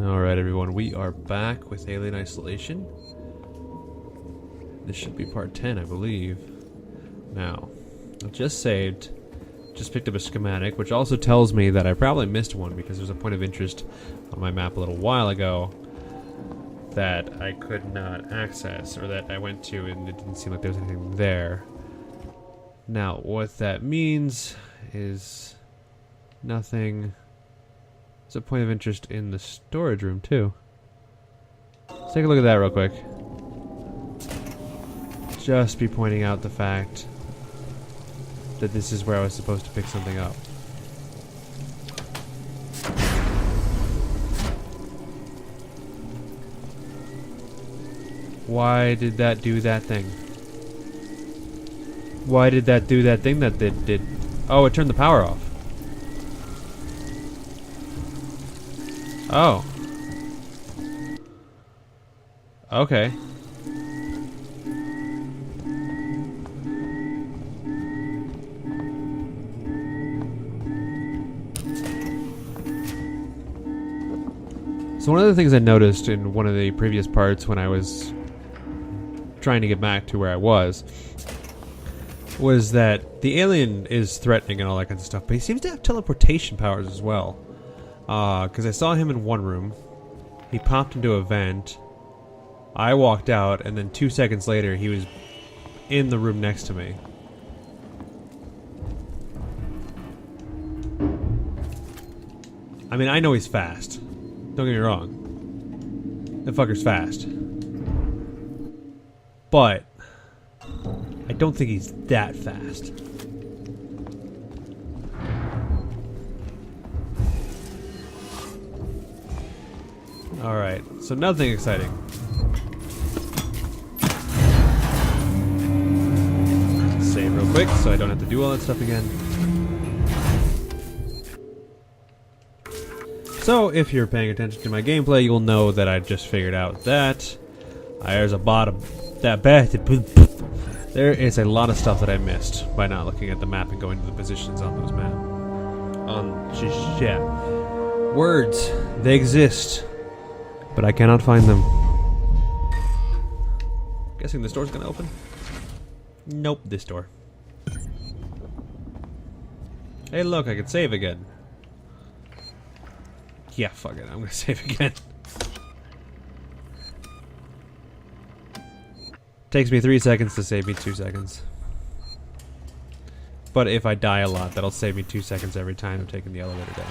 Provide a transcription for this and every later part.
Alright everyone, we are back with Alien Isolation. This should be part 10, I believe. Now, I just saved, just picked up a schematic, which also tells me that I probably missed one because there's a point of interest on my map a little while ago that I could not access, or that I went to and it didn't seem like there was anything there. Now, what that means is nothing. There's a point of interest in the storage room, too. Let's take a look at that real quick. Just be pointing out the fact that this is where I was supposed to pick something up. Why did that do that thing? Why did that do that thing that did? Oh, it turned the power off. Oh. Okay. So one of the things I noticed in one of the previous parts when I was trying to get back to where I was that the alien is threatening and all that kinds of stuff, but he seems to have teleportation powers as well. Because I saw him in one room, he popped into a vent, I walked out, and then 2 seconds later he was in the room next to me. I mean, I know he's fast. Don't get me wrong. That fucker's fast. But I don't think he's that fast. Alright, so nothing exciting. Save real quick so I don't have to do all that stuff again. So, if you're paying attention to my gameplay, you'll know that I just figured out that there's a bottom. There is a lot of stuff that I missed by not looking at the map and going to the positions on those maps. Shit. Words, they exist, but I cannot find them. Guessing this door's gonna open? Nope, this door. Hey, look, I can save again. Yeah, fuck it, I'm gonna save again. Takes me 3 seconds to save me 2 seconds. But if I die a lot, that'll save me 2 seconds every time I'm taking the elevator down.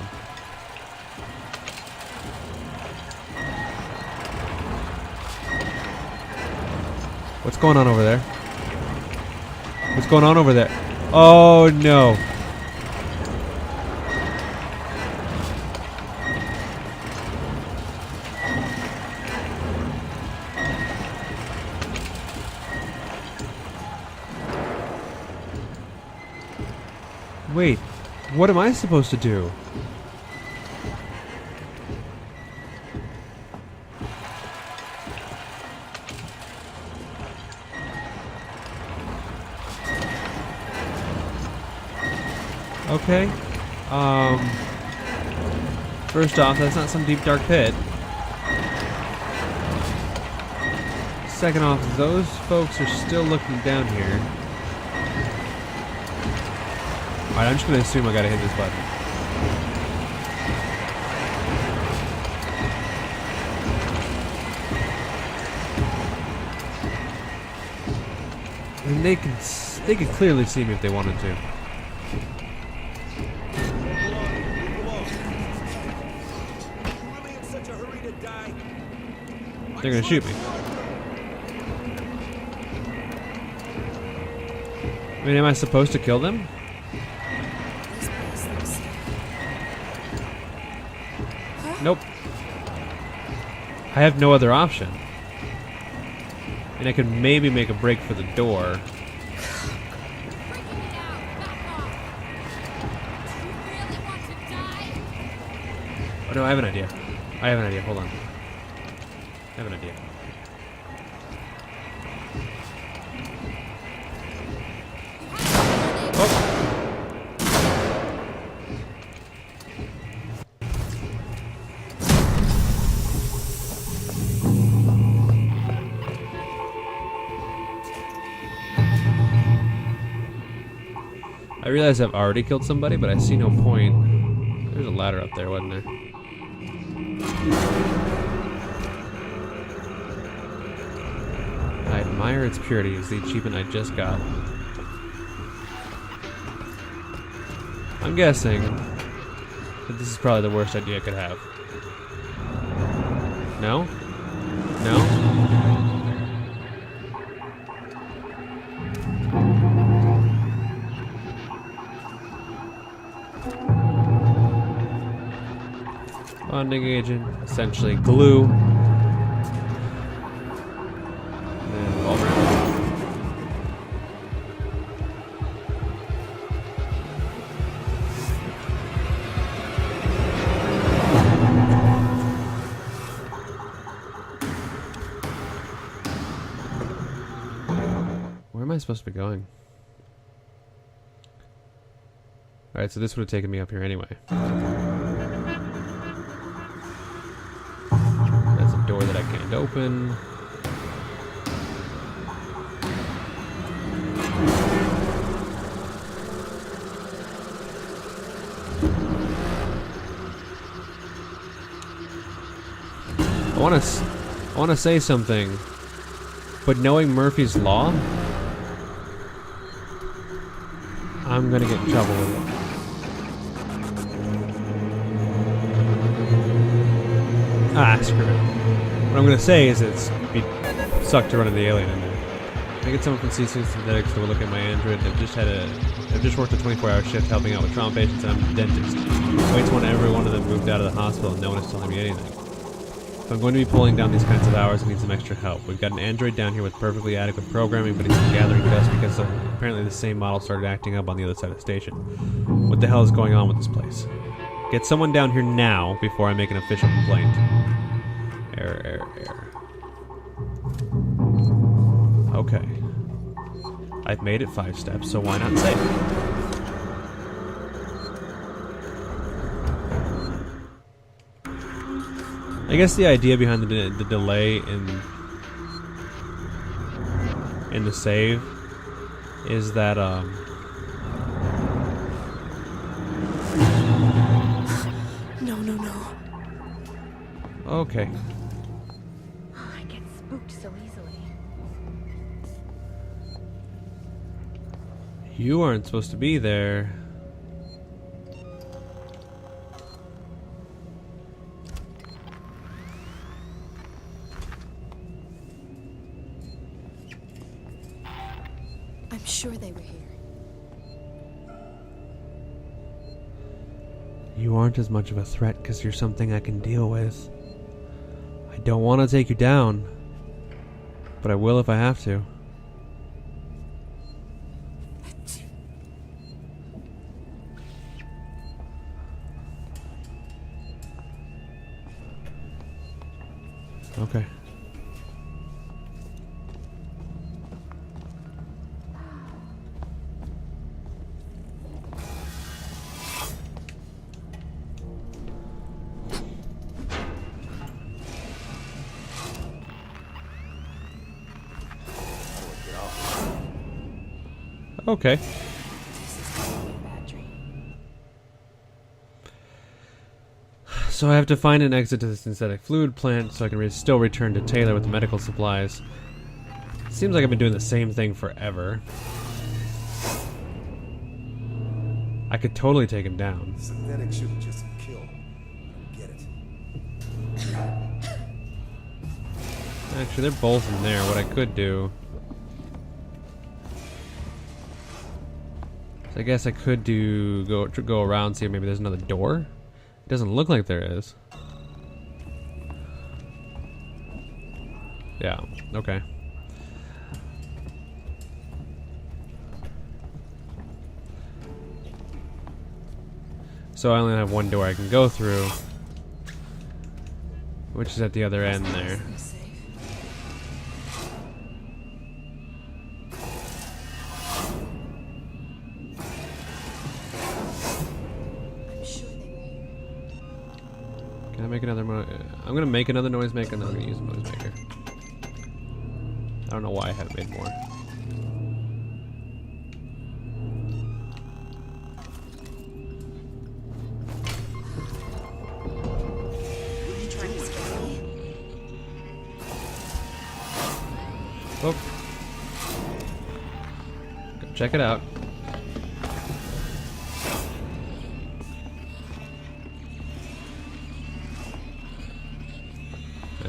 What's going on over there? What's going on over there? Oh no. Wait, what am I supposed to do? Okay. First off, that's not some deep dark pit. Second off, those folks are still looking down here. Alright, I'm just gonna assume I gotta hit this button. I mean, they could clearly see me if they wanted to. They're gonna shoot me. I mean, am I supposed to kill them? Nope. I have no other option. And I could maybe make a break for the door. Oh no, I have an idea. Hold on. I have an idea. Oh! realize I've already killed somebody, but I see no point. There's a ladder up there, wasn't there? I admire its purity is the achievement I just got. I'm guessing that this is probably the worst idea I could have. No? No? Bonding agent, essentially glue. And revolver. Where am I supposed to be going? Alright, so this would have taken me up here anyway. That's a door that I can't open. I want to say something, but knowing Murphy's Law, I'm gonna get in trouble with it. Ah, screw it. What I'm gonna say is it'd be sucked to run into the alien in there. Can I get someone from CC Synthetics to look at my Android? I've just worked a 24-hour shift helping out with trauma patients, and I'm a dentist. Wait till every one of them moved out of the hospital and no one is telling me anything. If I'm going to be pulling down these kinds of hours, I need some extra help. We've got an android down here with perfectly adequate programming, but he's gathering dust because apparently the same model started acting up on the other side of the station. What the hell is going on with this place? Get someone down here now before I make an official complaint. Error. Okay. I've made it 5 steps, so why not save? I guess the idea behind the delay in the save is that No. Okay. I get spooked so easily. You aren't supposed to be there. I'm sure they were here. You aren't as much of a threat because you're something I can deal with. I don't want to take you down, but I will if I have to. Okay. Okay. So I have to find an exit to the synthetic fluid plant so I can still return to Taylor with the medical supplies. Seems like I've been doing the same thing forever. I could totally take him down. Synthetic shouldn't just kill. Get it. Actually, they're both in there. What I could do... So I guess I could go around, see if maybe there's another door. It doesn't look like there is. Yeah, okay. So I only have one door I can go through, which is at the other end there. Can I make another I'm gonna make another noisemaker and then I'm gonna use a noisemaker. I don't know why I haven't made more. Oh. Go check it out.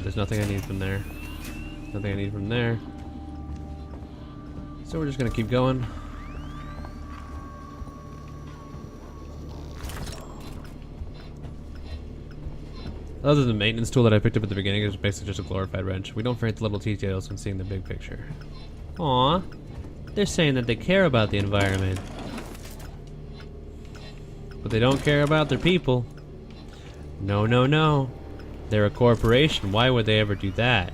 There's nothing I need from there. Nothing I need from there. So we're just gonna keep going. Other than the maintenance tool that I picked up at the beginning, is basically just a glorified wrench. We don't forget the little details when seeing the big picture. Aww. They're saying that they care about the environment. But they don't care about their people. No, no, no. They're a corporation. Why would they ever do that?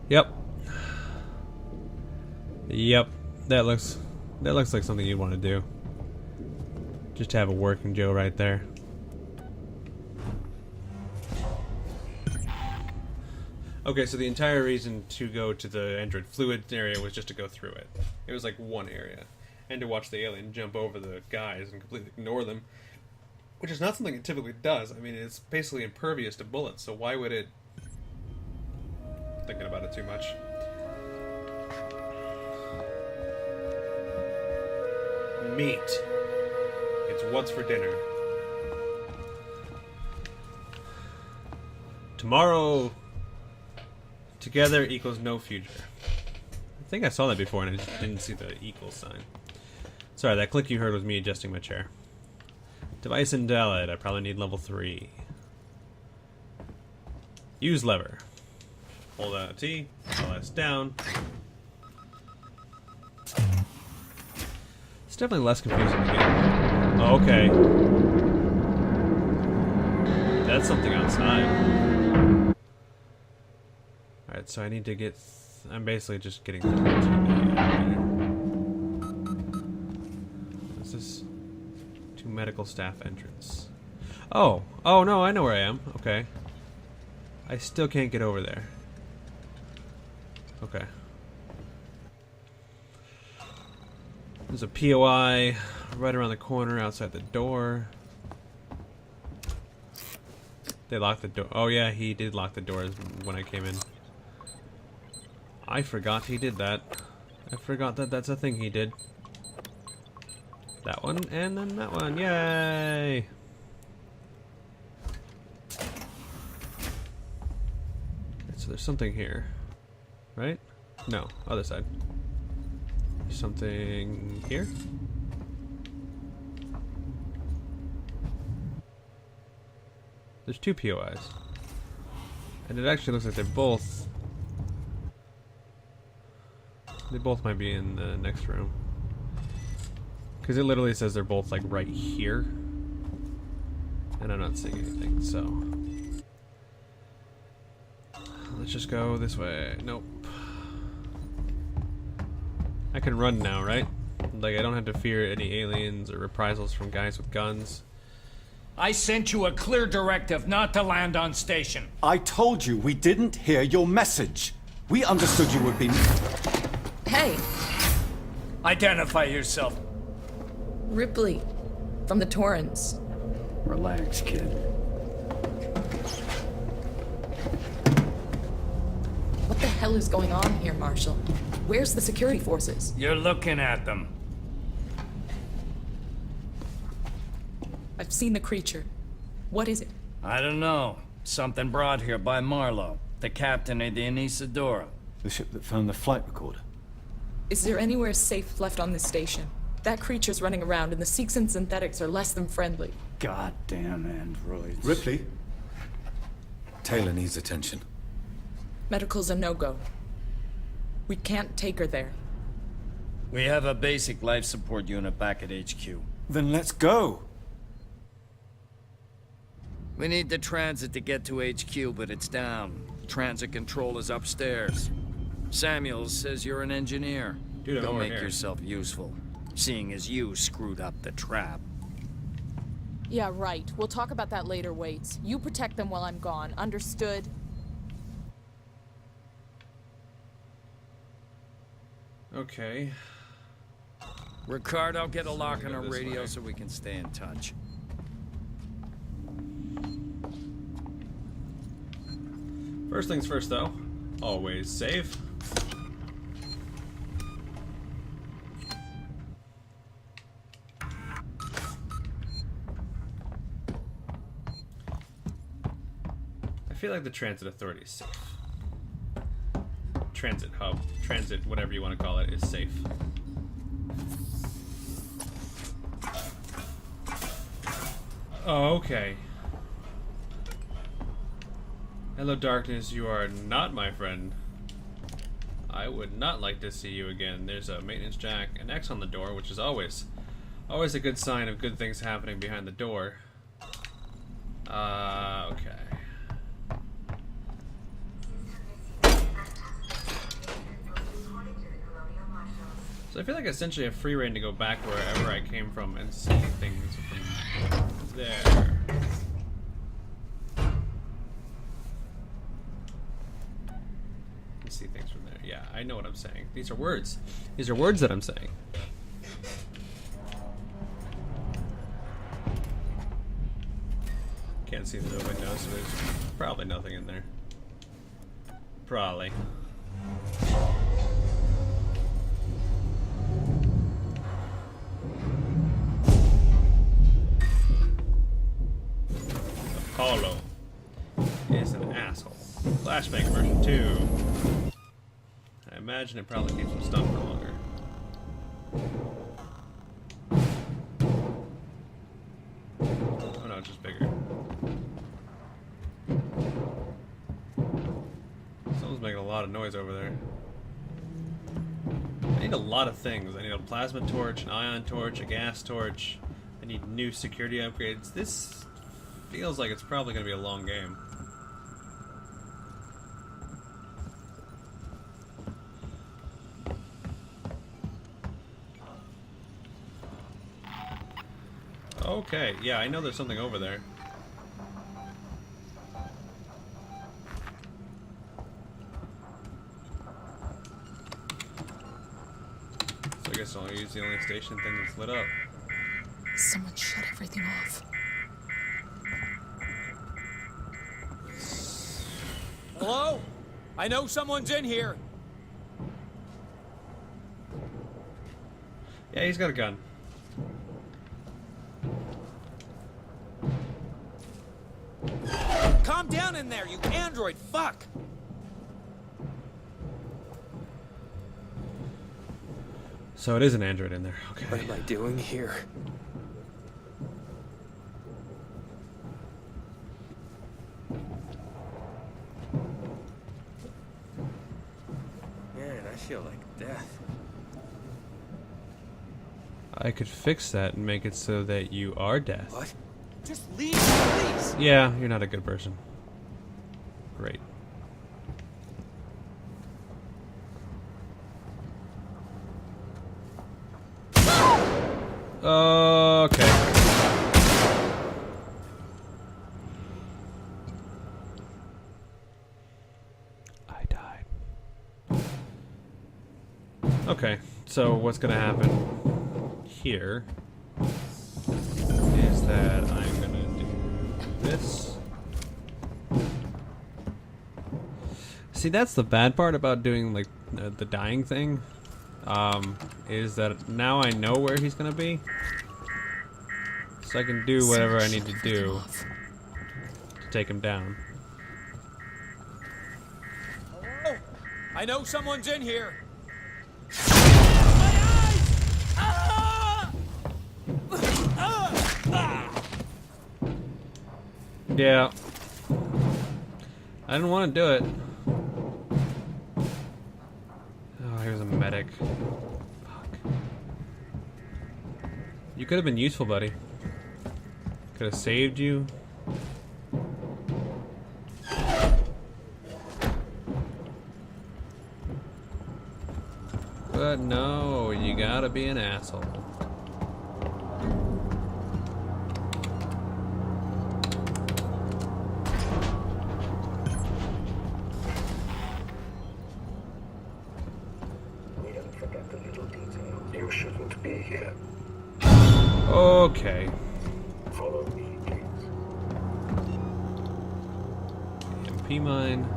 Yep. Yep. That looks like something you'd want to do. Just to have a working Joe right there. Okay, so the entire reason to go to the Android Fluid area was just to go through it. It was like one area. And to watch the alien jump over the guys and completely ignore them. Which is not something it typically does. I mean, it's basically impervious to bullets, so why would it... Thinking about it too much. Meat. It's what's for dinner. Tomorrow together equals no future. I think I saw that before and I just didn't see the equal sign. Sorry, that click you heard was me adjusting my chair. Device invalid. I probably need level 3. Use lever. Hold out T. LS down. It's definitely less confusing to me. Oh, okay. That's something outside. Alright, so I need to get... I'm basically just getting through to the elevator. What's this? To medical staff entrance. Oh! Oh, no, I know where I am. Okay. I still can't get over there. Okay. There's a POI right around the corner outside the door. They locked the door. Oh yeah, he did lock the doors when I came in. I forgot he did that. I forgot that that's a thing he did. That one, and then that one. Yay! So there's something here. Right? No, other side. Something here? There's 2 POIs. And it actually looks like they're both... They both might be in the next room. Because it literally says they're both like right here. And I'm not seeing anything, so... Let's just go this way. Nope. I can run now, right? Like, I don't have to fear any aliens or reprisals from guys with guns. I sent you a clear directive not to land on station. I told you we didn't hear your message. We understood you would be... Hey, Identify yourself. Ripley, from the Torrens. Relax, kid. What the hell is going on here, Marshal? Where's the security forces? You're looking at them. I've seen the creature. What is it? I don't know. Something brought here by Marlowe, the captain of the Anisadora. The ship that found the flight recorder. Is there anywhere safe left on this station? That creature's running around and the Seeks and synthetics are less than friendly. Goddamn androids. Ripley? Taylor needs attention. Medical's a no-go. We can't take her there. We have a basic life support unit back at HQ. Then let's go. We need the transit to get to HQ, but it's down. Transit control is upstairs. Samuels says you're an engineer. Dude, Don't over make here. yourself useful, seeing as you screwed up the trap. Yeah, right. We'll talk about that later, Waits. You protect them while I'm gone. Understood? Okay. Ricardo, get a lock on go our this radio way. so we can stay in touch. First things first, though. Always save. I feel like the Transit Authority is safe. Transit hub, transit, whatever you want to call it, is safe. Oh, okay. Hello, darkness. You are not my friend. I would not like to see you again. There's a maintenance jack, an X on the door, which is always a good sign of good things happening behind the door. Okay. So I feel like essentially a free reign to go back wherever I came from and see things from there. See things from there. Yeah, I know what I'm saying. These are words. These are words that I'm saying. Can't see the window, so there's probably nothing in there. Probably. Apollo is an asshole. Flashbang version 2. I imagine it probably keeps him stuck for longer. Oh no, it's just bigger. Someone's making a lot of noise over there. I need a lot of things. I need a plasma torch, an ion torch, a gas torch. I need new security upgrades. This feels like it's probably going to be a long game. Okay, yeah, I know there's something over there. So I guess I'll use the only station thing that's lit up. Someone shut everything off. Hello? I know someone's in here. Yeah, he's got a gun. Calm down in there, you android fuck! So it is an android in there. Okay. What am I doing here? Man, I feel like death. I could fix that and make it so that you are death. What? Just leave, please! Yeah, you're not a good person. Great. Okay. I died. Okay, so what's gonna happen here is that I'm gonna do this. See, that's the bad part about doing like the dying thing. Is that now I know where he's gonna be, so I can do whatever I need to do to take him down. Hello? I know someone's in here. Yeah, I didn't want to do it. Oh, here's a medic. Fuck. You could have been useful, buddy. Could have saved you. But no, you gotta be an asshole. You shouldn't be here. Okay. Follow me, please. MP mine.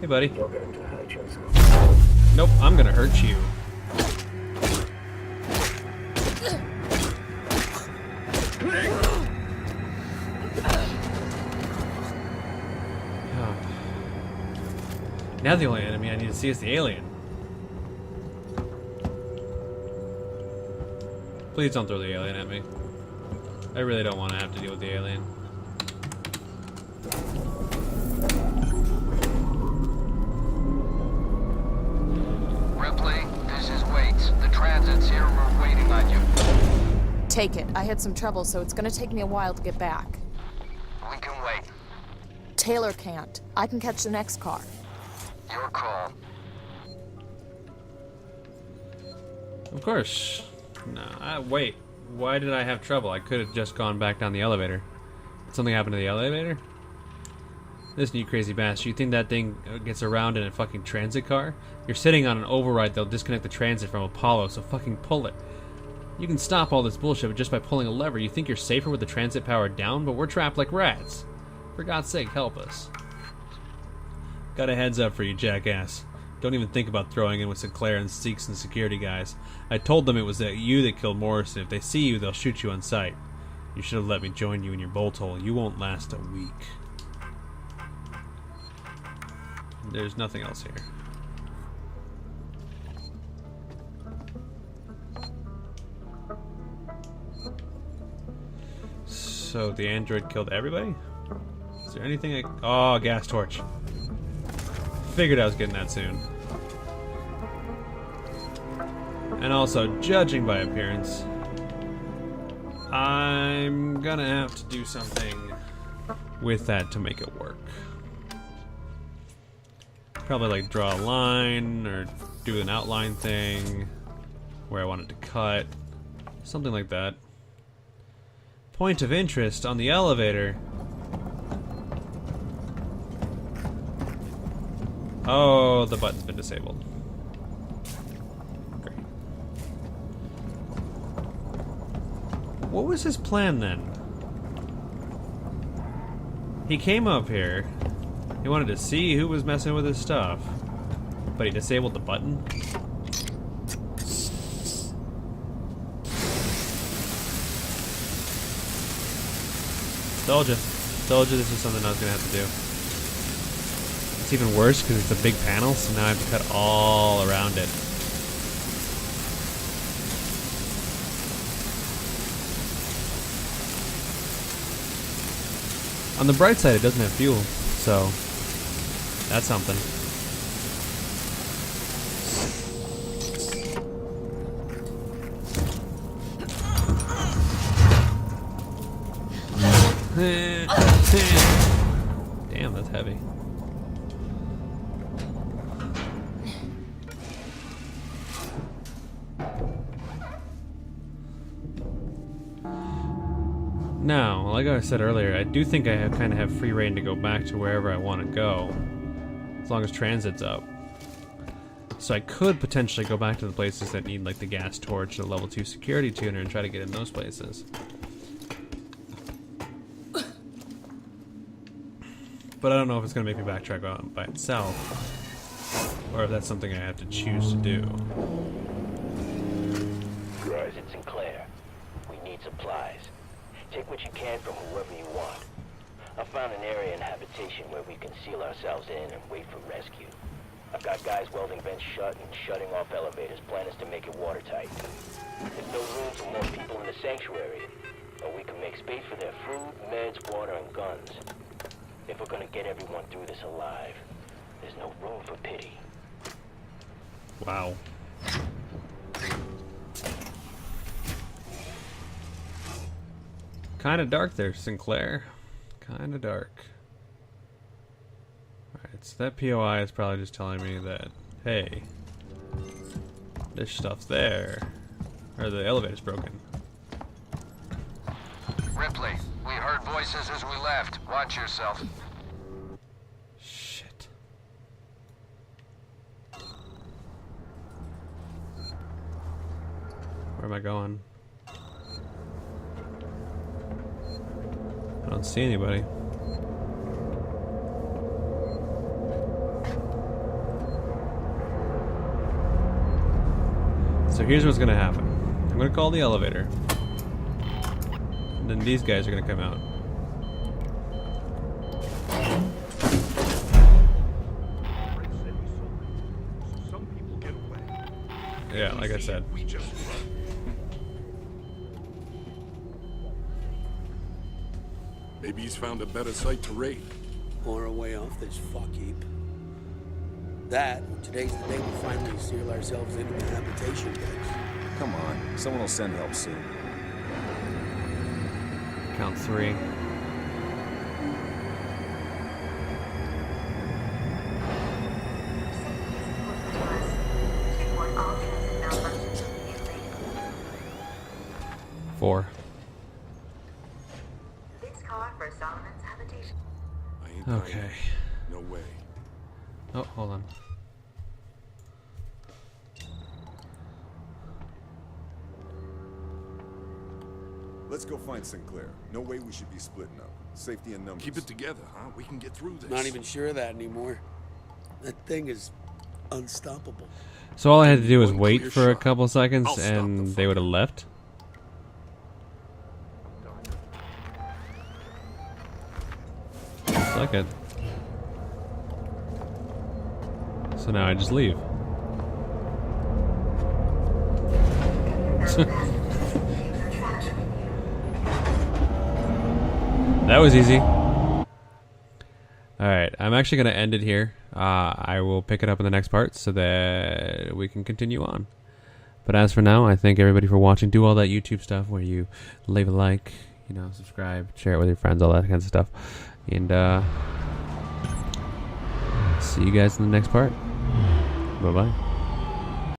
Hey, buddy. You're going to hurt yourself. Nope, I'm gonna hurt you. Now the only enemy I need to see is the alien. Please don't throw the alien at me. I really don't want to have to deal with the alien. Ripley, this is Waits. The transit's here and we're waiting on you. Take it. I had some trouble, so it's gonna take me a while to get back. We can wait. Taylor can't. I can catch the next car. Your call. Of course. No, wait. Why did I have trouble? I could have just gone back down the elevator. Did something happen to the elevator? Listen, you crazy bastard. You think that thing gets around in a fucking transit car? You're sitting on an override that'll disconnect the transit from Apollo, so fucking pull it. You can stop all this bullshit just by pulling a lever. You think you're safer with the transit power down, but we're trapped like rats. For God's sake, help us. Got a heads up for you, jackass. Don't even think about throwing in with Sinclair and Seeks and security guys. I told them it was you that killed Morrison. If they see you, they'll shoot you on sight. You should have let me join you in your bolt hole. You won't last a week. There's nothing else here. So the android killed everybody? Is there anything I... Oh, gas torch. Figured I was getting that soon. And also, judging by appearance, I'm gonna have to do something with that to make it work. Probably like draw a line or do an outline thing where I want it to cut. Something like that. Point of interest on the elevator. Oh, the button's been disabled. Great. What was his plan then? He came up here. He wanted to see who was messing with his stuff. But he disabled the button? Told you. Told you this was something I was gonna have to do. It's even worse because it's a big panel, so now I have to cut all around it. On the bright side, it doesn't have fuel, so that's something. Damn, that's heavy. Now, like I said earlier, I do think I kind of have free reign to go back to wherever I want to go, as long as transit's up. So I could potentially go back to the places that need like the gas torch or the level 2 security tuner and try to get in those places. But I don't know if it's going to make me backtrack on by itself, or if that's something I have to choose to do. Guys, it's Sinclair. We need supplies. Take what you can from whoever you want. I found an area in habitation where we can seal ourselves in and wait for rescue. I've got guys welding vents shut and shutting off elevators. Plan is to make it watertight. There's no room for more people in the sanctuary, but we can make space for their food, meds, water, and guns. If we're gonna get everyone through this alive, there's no room for pity. Wow. Kinda dark there, Sinclair. Kinda dark. Alright, so that POI is probably just telling me that, hey, there's stuff there. Or the elevator's broken. Ripley, we heard voices as we left. Watch yourself. Shit. Where am I going? I don't see anybody. So here's what's gonna happen. I'm gonna call the elevator. And then these guys are gonna come out. Yeah, like I said. Maybe he's found a better site to raid. Or a way off this fuck heap. That, or today's the day we finally seal ourselves into a habitation base. Come on, someone will send help soon. Count 3. Four. Okay. No way. Oh, hold on. Let's go find Sinclair. No way we should be splitting up. Safety in numbers. Keep it together, huh? We can get through this. Not even sure of that anymore. That thing is unstoppable. So all I had to do was wait for a couple seconds and they would have left? Looks like it. So now I just leave. That was easy. Alright, I'm actually going to end it here. I will pick it up in the next part so that we can continue on. But as for now, I thank everybody for watching. Do all that YouTube stuff where you leave a like, you know, subscribe, share it with your friends, all that kind of stuff. And see you guys in the next part. Bye-bye.